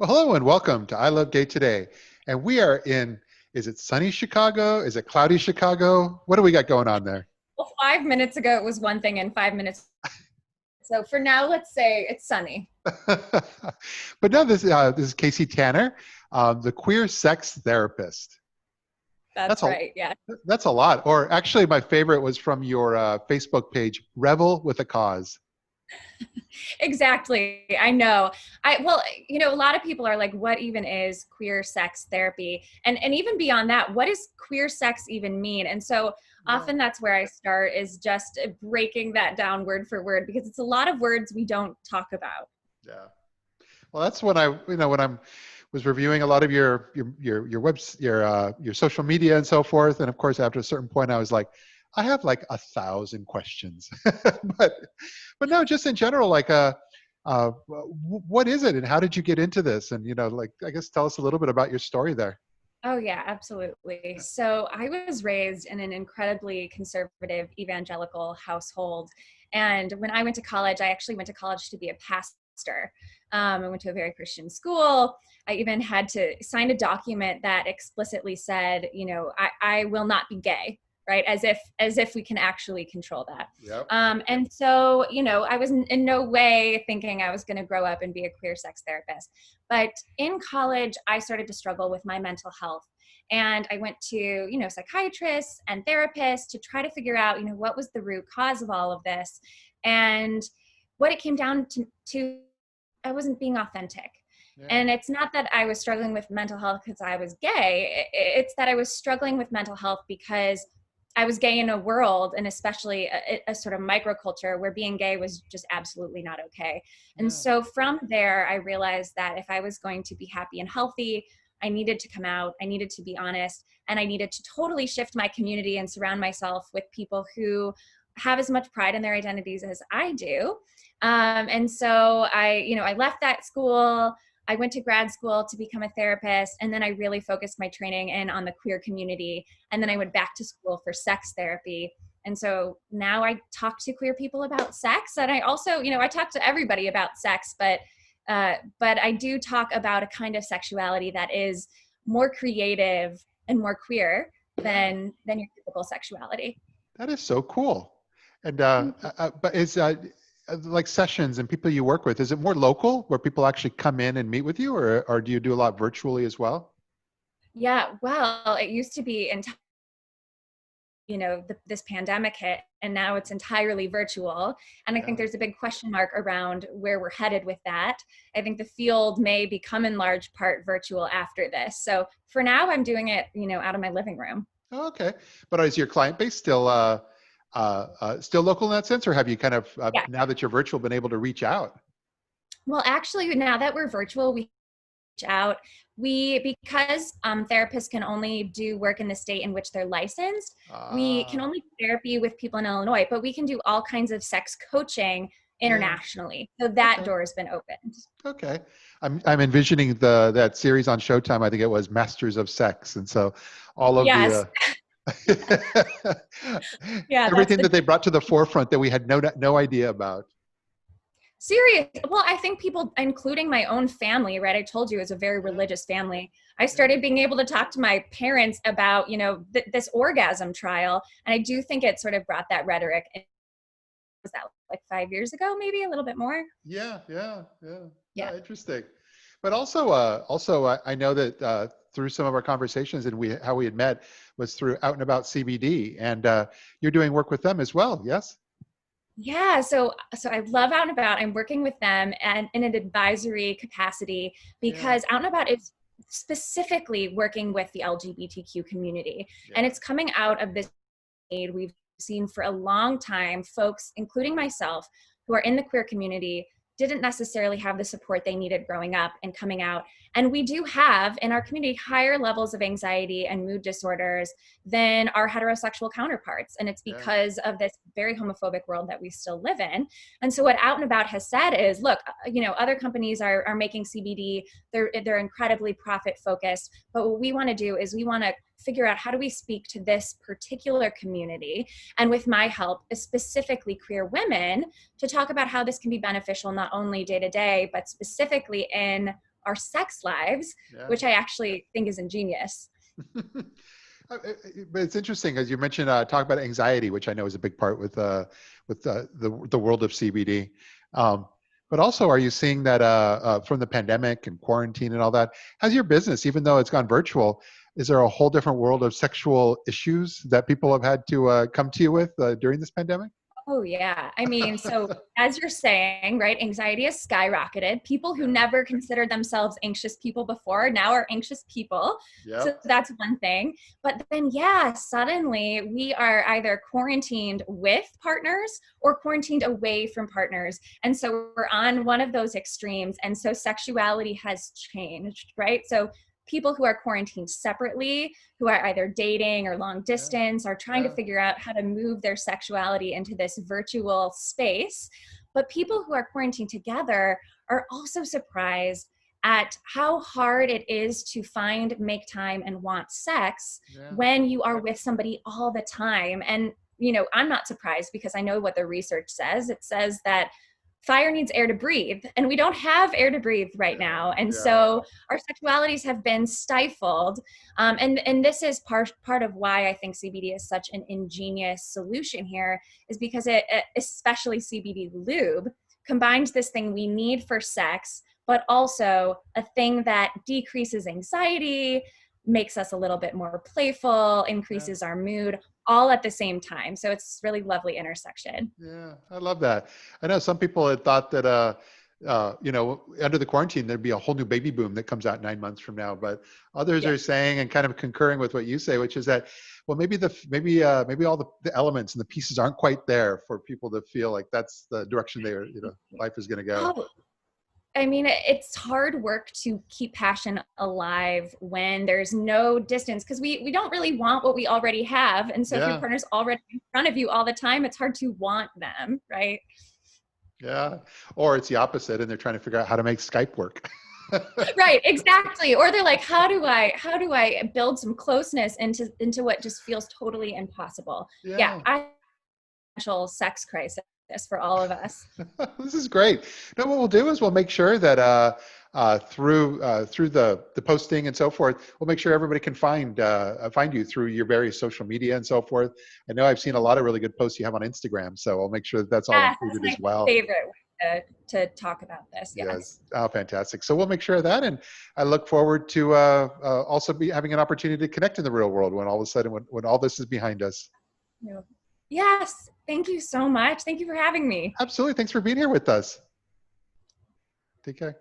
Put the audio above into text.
Well, hello and welcome to ILoveGay today. And we are in, is it sunny Chicago? Is it cloudy Chicago? What do we got going on there? Well, 5 minutes ago it was one thing, and 5 minutes. So for now, let's say it's sunny. But no, this is Casey Tanner, the queer sex therapist. That's That's a right. Yeah, that's a lot. Or actually, my favorite was from your Facebook page, Revel with a Cause. exactly. I know. A lot of people are like, what even is queer sex therapy? And even beyond that, what does queer sex even mean? And so Yeah, often that's where I start, is just breaking that down word for word, because it's a lot of words we don't talk about. yeah. Well, that's when I was reviewing a lot of your webs your social media and so forth, and of course, after a certain point, I was like, I have like 1,000 questions, but no, just in general, like what is it, and how did you get into this? And like, I guess tell us a little bit about your story there. Oh, yeah, absolutely. So I was raised in an incredibly conservative evangelical household. And when I went to college, I actually went to college to be a pastor. I went to a very Christian school. I even had to sign a document that explicitly said, I will not be gay, right? As if we can actually control that. Yep. And so, I was in no way thinking I was going to grow up and be a queer sex therapist. But in college, I started to struggle with my mental health. And I went to, psychiatrists and therapists to try to figure out, what was the root cause of all of this. And what it came down to I wasn't being authentic. Yeah. And it's not that I was struggling with mental health because I was gay. It's that I was struggling with mental health because I was gay in a world, and especially a sort of microculture where being gay was just absolutely not okay. And Yeah. so from there, I realized that if I was going to be happy and healthy, I needed to come out, I needed to be honest, and I needed to totally shift my community and surround myself with people who have as much pride in their identities as I do. And so I left that school. I went to grad school to become a therapist, and then I really focused my training in on the queer community. And then I went back to school for sex therapy. And so now I talk to queer people about sex, and I also, I talk to everybody about sex, but I do talk about a kind of sexuality that is more creative and more queer Yeah. than your typical sexuality. That is so cool. And but is like sessions and people you work with, is it more local where people actually come in and meet with you, or do you do a lot virtually as well? Yeah, well, it used to be this pandemic hit, and now it's entirely virtual. And I think Yeah. there's a big question mark around where we're headed with that. I think the field may become in large part virtual after this. So for now, I'm doing it, out of my living room. Oh, okay. But is your client base still local in that sense, or have you kind of Yeah. now that you're virtual been able to reach out? Well, actually, now that we're virtual, we reach out. Because therapists can only do work in the state in which they're licensed, we can Ah, only do therapy with people in Illinois, but we can do all kinds of sex coaching yeah. internationally. So that Okay. door has been opened. Okay. I'm envisioning that series on Showtime. I think it was Masters of Sex, and so all of Yes. the Yeah, that's everything the that they brought to the forefront that we had no idea about. serious. Well, I think people, including my own family, right? I told you it's a very Yeah. religious family. I Yeah. started being able to talk to my parents about, this orgasm trial. And I do think it sort of brought that rhetoric. Was that like 5 years ago, maybe a little bit more? Yeah, yeah, yeah. Yeah. Interesting. But also, I know that through some of our conversations and how we had met was through Out and About CBD, and you're doing work with them as well. Yes. Yeah, so I love Out and About. I'm working with them and in an advisory capacity, Yeah. because Out and About is specifically working with the LGBTQ community. And Yeah. it's coming out of this need we've seen for a long time. Folks, including myself, who are in the queer community, didn't necessarily have the support they needed growing up and coming out. And we do have in our community higher levels of anxiety and mood disorders than our heterosexual counterparts. And it's Yeah. because of this very homophobic world that we still live in. And so what Out and About has said is, look, other companies are making CBD. They're incredibly profit focused. But what we want to do is we want to figure out, how do we speak to this particular community, and with my help, specifically queer women, to talk about how this can be beneficial not only day to day, but specifically in our sex lives, Yeah. which I actually think is ingenious. But it's interesting as you mentioned, talk about anxiety, which I know is a big part with the world of CBD. Um, but also, are you seeing that from the pandemic and quarantine and all that? How's your business, even though it's gone virtual? Is there a whole different world of sexual issues that people have had to come to you with during this pandemic? Oh, yeah. I mean, so as you're saying, right, anxiety has skyrocketed. People who Yeah. never considered themselves anxious people before now are anxious people. So Yep. that's one thing. But then, yeah, suddenly we are either quarantined with partners or quarantined away from partners. And so we're on one of those extremes. And so sexuality has changed, right? So people who are quarantined separately, who are either dating or long Yeah. distance, are trying to Yeah. figure out how to move their sexuality into this virtual space. But people who are quarantined together are also surprised at how hard it is to find, make time, and want sex Yeah. when you are with somebody all the time. And, you know, I'm not surprised because I know what the research says. It says that fire needs air to breathe, and we don't have air to breathe right now. And Yeah. so our sexualities have been stifled. And this is part of why I think CBD is such an ingenious solution here, is because it, especially CBD lube, combines this thing we need for sex, but also a thing that decreases anxiety, makes us a little bit more playful, Yeah. increases our mood, all at the same time. So it's really lovely intersection. Yeah, I love that. I know some people had thought that, under the quarantine, there'd be a whole new baby boom that comes out 9 months from now. But others Yeah. are saying and kind of concurring with what you say, which is that, well, maybe all the elements and the pieces aren't quite there for people to feel like that's the direction life is going to go. Oh, I mean, it's hard work to keep passion alive when there's no distance, because we don't really want what we already have. And so if your Yeah, partner's already in front of you all the time, it's hard to want them, right? yeah. Or it's the opposite, and they're trying to figure out how to make Skype work. Right, exactly. Or they're like, how do I build some closeness into what just feels totally impossible? Yeah, Yeah. I actual sex crisis for all of us. This is great. No, what we'll do is we'll make sure that through the posting and so forth, we'll make sure everybody can find you through your various social media and so forth. I know I've seen a lot of really good posts you have on Instagram, so I'll make sure that that's all Yes, that's included my as well. favorite way to talk about this. Yes. Yes, oh, fantastic. So we'll make sure of that, and I look forward to also be having an opportunity to connect in the real world when all of a sudden when all this is behind us. Yes. Thank you so much. Thank you for having me. Absolutely. Thanks for being here with us. Take care.